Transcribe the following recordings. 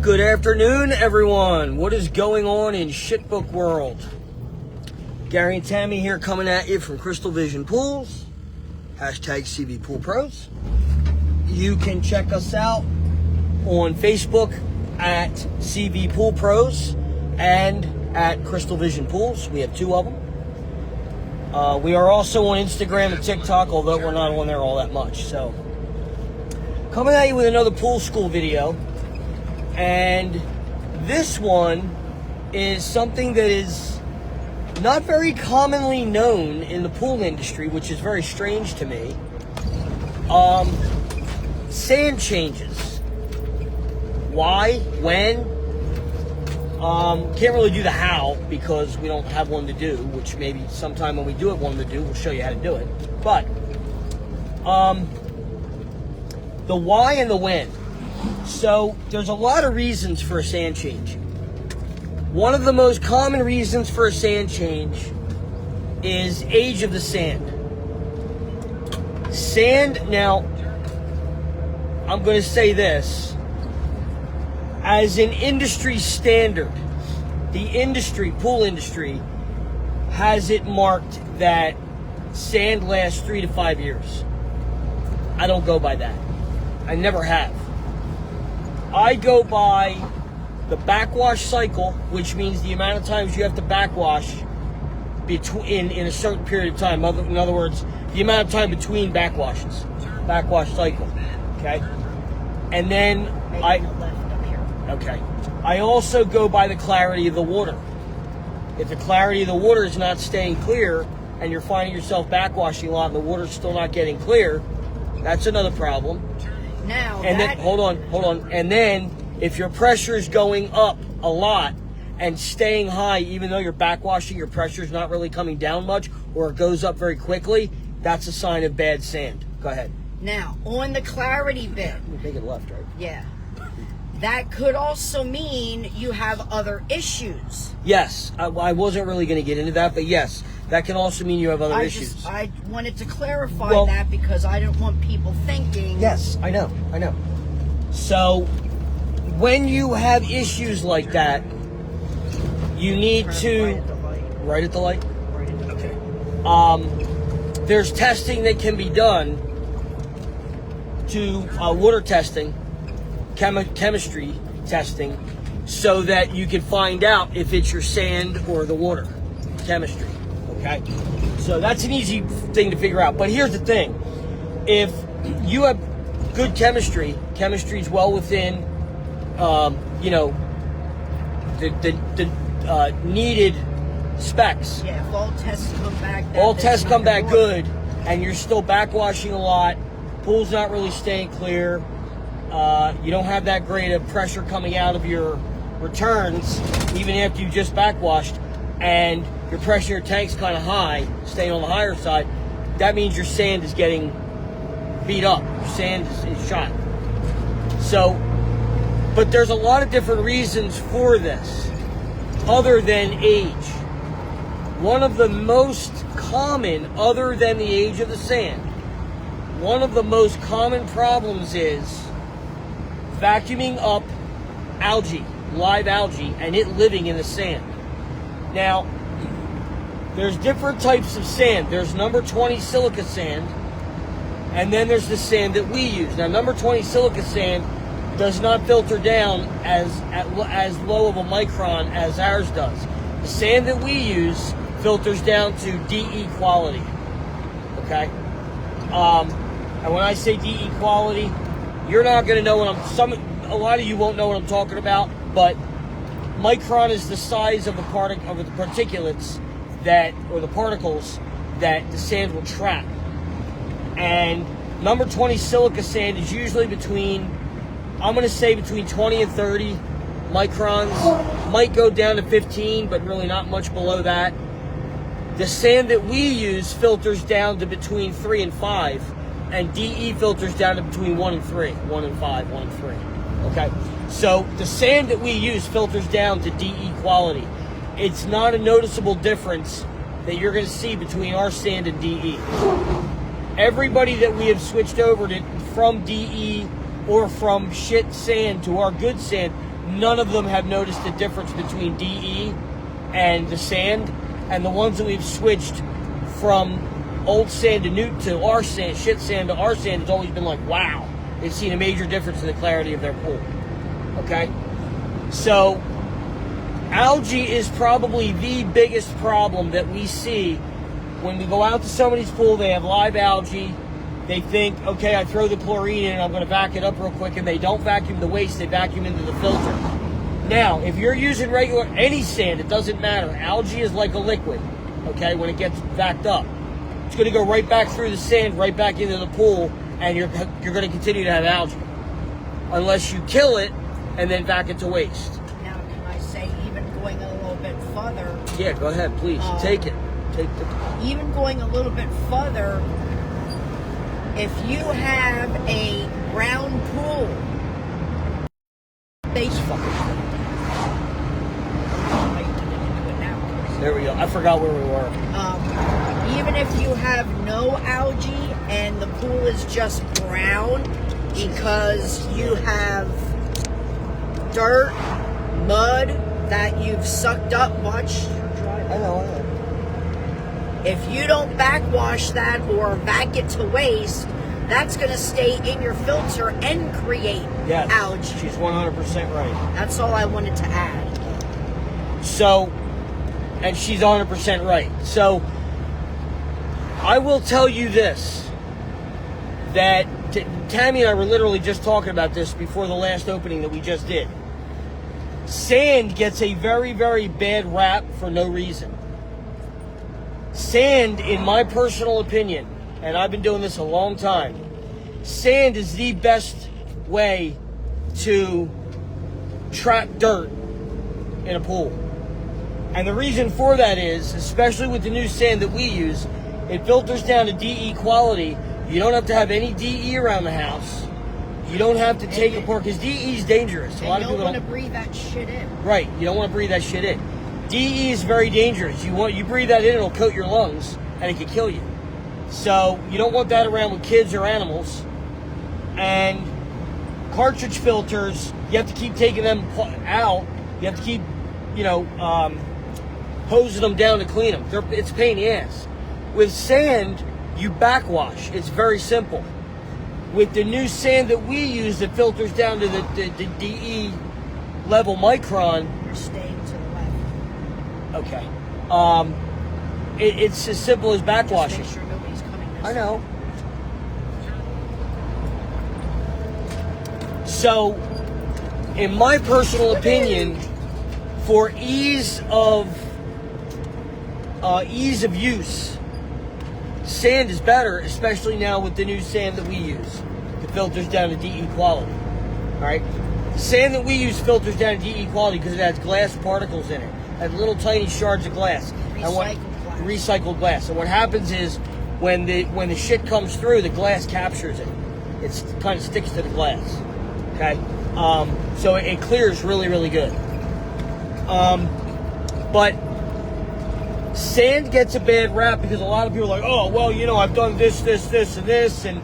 Good afternoon, everyone. What is going on in Shitbook World? Gary and Tammy here coming at you from Crystal Vision Pools. Hashtag CV Pool Pros. You can check us out on Facebook at CV Pool Pros and at Crystal Vision Pools. We have two of them. We are also on Instagram and TikTok, although we're not on there all that much. So, coming at you with another pool school video. And this one is something that is not very commonly known in the pool industry, which is very strange to me. Sand changes. Why? When? Can't really do the how because we don't have one to do, which maybe sometime when we do have one to do, we'll show you how to do it. But the why and the when. So there's a lot of reasons for a sand change. One of the most common reasons for a sand change is age of the sand. Sand, now, I'm going to say this. As an industry standard, the industry, pool industry, has it marked that sand lasts 3 to 5 years. I don't go by that. I never have. I go by the backwash cycle, which means the amount of times you have to backwash in a certain period of time. In other words, the amount of time between backwashes. Backwash cycle. Okay? And then I also go by the clarity of the water. If the clarity of the water is not staying clear and you're finding yourself backwashing a lot and the water's still not getting clear, that's another problem. Now, and then hold on. And then if your pressure is going up a lot and staying high, even though you're backwashing, your pressure is not really coming down much, or it goes up very quickly, that's a sign of bad sand. Go ahead. Now, on the clarity bit. You're taking left, right? Yeah. That could also mean you have other issues. Yes. I wasn't really going to get into that, but yes, that can also mean you have other issues. I wanted to clarify that because I don't want people thinking. Yes, I know. So, when you have issues like that, you need to... Right at the light? Right at the light. Okay. There's testing that can be done to water testing, chemistry testing, so that you can find out if it's your sand or the water chemistry. Okay, so that's an easy thing to figure out. But here's the thing: if you have good chemistry is well within, the needed specs. Yeah, if all tests come back. All tests come back good, and you're still backwashing a lot. Pool's not really staying clear. You don't have that great of pressure coming out of your returns, even after you just backwashed, and your pressure in your tank's kind of high, staying on the higher side. That means your sand is getting beat up. Your sand is shot. So, but there's a lot of different reasons for this, other than age. One of the most common, other than the age of the sand, one of the most common problems is vacuuming up algae, live algae, and it living in the sand. Now, there's different types of sand. There's number 20 silica sand, and then there's the sand that we use. Now, number 20 silica sand does not filter down as low of a micron as ours does. The sand that we use filters down to DE quality. Okay? And when I say DE quality, you're not going to know what a lot of you won't know what I'm talking about, but micron is the size of the particulates or the particles that the sand will trap. And number 20 silica sand is usually between 20 and 30 microns. Might go down to 15, but really not much below that. The sand that we use filters down to between 3 and 5, and DE filters down to between 1 and 3, 1 and 5, 1 and 3. Okay, so the sand that we use filters down to DE quality. It's not a noticeable difference that you're going to see between our sand and DE. Everybody that we have switched over to from DE or from shit sand to our good sand none of them have noticed the difference between DE and the sand. And the ones that we've switched from old sand to our sand, shit sand to our sand, has always been like, wow. They've seen a major difference in the clarity of their pool. Okay? So, algae is probably the biggest problem that we see when we go out to somebody's pool. They have live algae. They think, okay, I throw the chlorine in and I'm going to vac it up real quick, and they don't vacuum the waste, they vacuum into the filter. Now, if you're using any sand, it doesn't matter. Algae is like a liquid, okay, when it gets vacked up. It's going to go right back through the sand, right back into the pool, and you're going to continue to have algae. Unless you kill it and then vac it to waste. Now, can I say, even going a little bit further? Yeah, go ahead, please. Take it. Even going a little bit further, if you have a brown pool, There we go. I forgot where we were. even if you have no algae and the pool is just brown because you have dirt, mud that you've sucked up much. I know. If you don't backwash that or vac it to waste, that's going to stay in your filter and create algae. She's 100% right. That's all I wanted to add. So, and she's 100% right. So, I will tell you this, that Tammy and I were literally just talking about this before the last opening that we just did. Sand gets a very, very bad rap for no reason. Sand, in my personal opinion, and I've been doing this a long time, sand is the best way to trap dirt in a pool. And the reason for that is, especially with the new sand that we use, it filters down to DE quality. You don't have to have any DE around the house. You don't have to take apart, because DE is dangerous. A lot of people don't want to breathe that shit in. Right, you don't want to breathe that shit in. DE is very dangerous. You breathe that in, it'll coat your lungs, and it can kill you. So you don't want that around with kids or animals. And cartridge filters, you have to keep taking them out. You have to keep, hosing them down to clean them. It's a pain in the ass. With sand, you backwash. It's very simple. With the new sand that we use that filters down to the DE level micron. You're staying to the left. Okay. It's as simple as backwashing. Just make sure nobody's coming this I know. So, in my personal opinion, for ease of use, sand is better, especially now with the new sand that we use. It filters down to DE quality. All right, the sand that we use filters down to DE quality because it has glass particles in it, has little tiny shards of glass. Recycled glass. And what happens is when the shit comes through, the glass captures it. It kind of sticks to the glass. Okay, so it clears really, really good. But sand gets a bad rap because a lot of people are like, oh, well, I've done this, and this, and,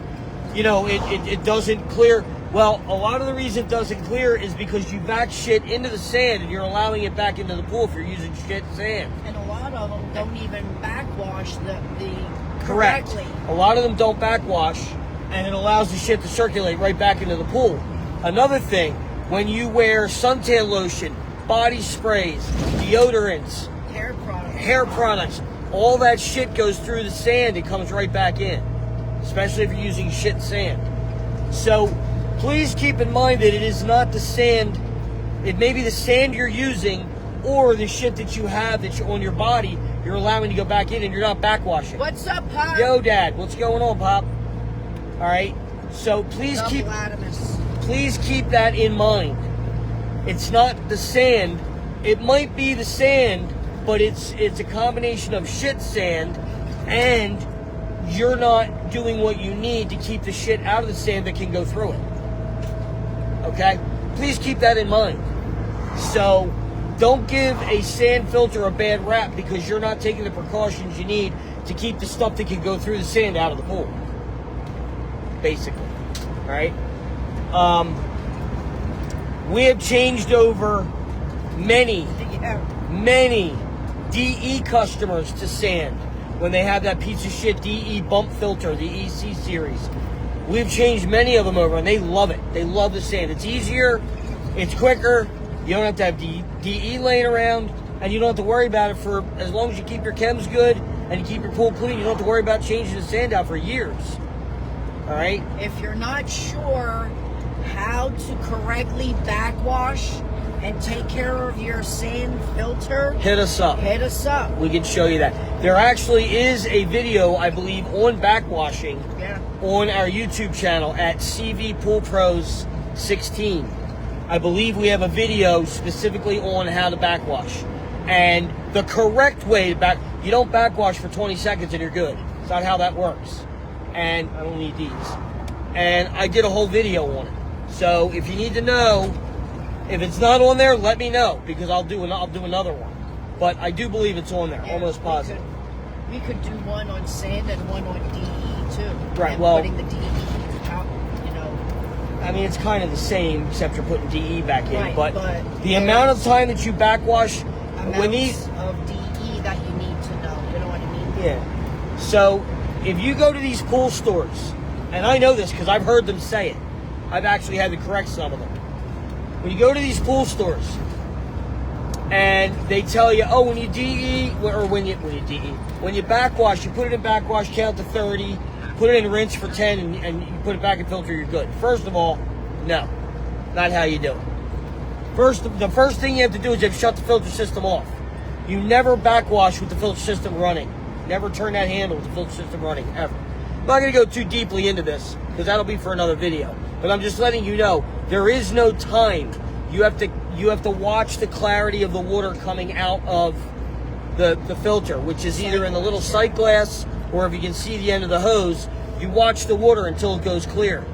it doesn't clear. Well, a lot of the reason it doesn't clear is because you vac shit into the sand and you're allowing it back into the pool if you're using shit sand. And a lot of them don't even backwash the Correct. correctly. A lot of them don't backwash, and it allows the shit to circulate right back into the pool. Another thing, when you wear suntan lotion, body sprays, deodorants, hair products, all that shit goes through the sand and comes right back in, especially if you're using shit sand. So please keep in mind that it is not the sand. It may be the sand you're using or the shit that you have that's on your body you're allowing to go back in, and you're not backwashing. What's up, Pop? Yo, Dad, what's going on, Pop? All right, so please keep that in mind. It's not the sand. It might be the sand, but it's a combination of shit sand, and you're not doing what you need to keep the shit out of the sand that can go through it. Okay? Please keep that in mind. So, don't give a sand filter a bad rap because you're not taking the precautions you need to keep the stuff that can go through the sand out of the pool. Basically. Alright? We have changed over many DE customers to sand when they have that piece of shit DE bump filter, the EC series. We've changed many of them over, and they love it. They love the sand. It's easier, it's quicker. You don't have to have DE laying around, and you don't have to worry about it for as long as you keep your chems good and you keep your pool clean. You don't have to worry about changing the sand out for years. All right? If you're not sure how to correctly backwash and take care of your sand filter, Hit us up. hit us up. We can show you that. There actually is a video, I believe, on backwashing Yeah. on our YouTube channel at CV Pool Pros 16. I believe we have a video specifically on how to backwash. And the correct way to you don't backwash for 20 seconds and you're good. It's not how that works. And I don't need these. And I did a whole video on it. So if you need to know, if it's not on there, let me know, because I'll do another one. But I do believe it's on there, Yeah, almost positive. We could do one on sand and one on DE too. Right, And well- putting the DE out, you know. I mean, it's kind of the same, except you're putting DE back in. Right, but but the amount of time that you backwash, when these, Amounts of DE that you need to know. You know what I mean? yeah. So if you go to these pool stores, and I know this because I've heard them say it. I've actually had to correct some of them. When you go to these pool stores, and they tell you, oh, when you DE, or when you backwash, you put it in backwash, count to 30, put it in rinse for 10, and you put it back in filter, you're good. First of all, no, not how you do it. The first thing you have to do is you have to shut the filter system off. You never backwash with the filter system running. Never turn that handle with the filter system running, ever. I'm not going to go too deeply into this, because that'll be for another video. But I'm just letting you know, there is no time. You have to watch the clarity of the water coming out of the filter, which is either in the little sight glass, or if you can see the end of the hose, you watch the water until it goes clear.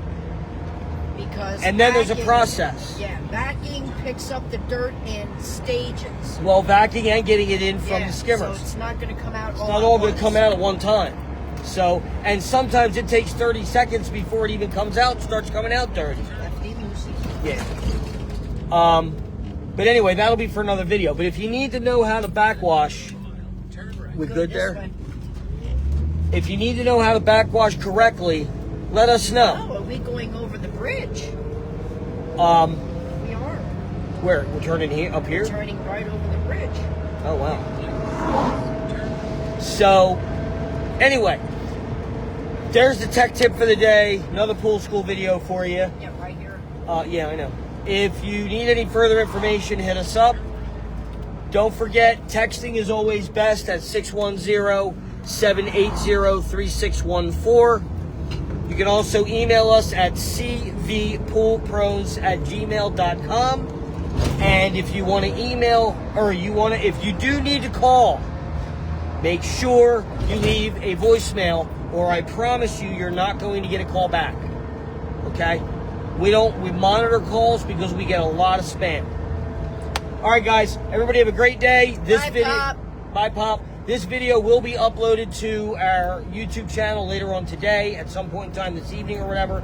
And then there's a process. Yeah, backing picks up the dirt in stages. Well, vacuuming and getting it in from Yeah, the skimmers. So it's not going to come out It's all not all at going to come once. out at one time. So, and sometimes it takes 30 seconds before it even comes out, starts coming out dirty. Yeah. But anyway, that'll be for another video. But if you need to know how to backwash, we good there? Way. If you need to know how to backwash correctly, let us know. Oh, are we going over the bridge? We are. Where? We're turning here, up here? We're turning right over the bridge. Oh, wow. So, anyway, there's the tech tip for the day. Another pool school video for you. Yeah, right here. Yeah, I know. If you need any further information, hit us up. Don't forget, texting is always best at 610-780-3614. You can also email us at cvpoolpros@gmail.com. And if you want to email, or if you do need to call, make sure you leave a voicemail, or I promise you're not going to get a call back. Okay? We monitor calls because we get a lot of spam. All right, guys. Everybody have a great day. Bye, Pop. This video will be uploaded to our YouTube channel later on today, at some point in time this evening or whatever.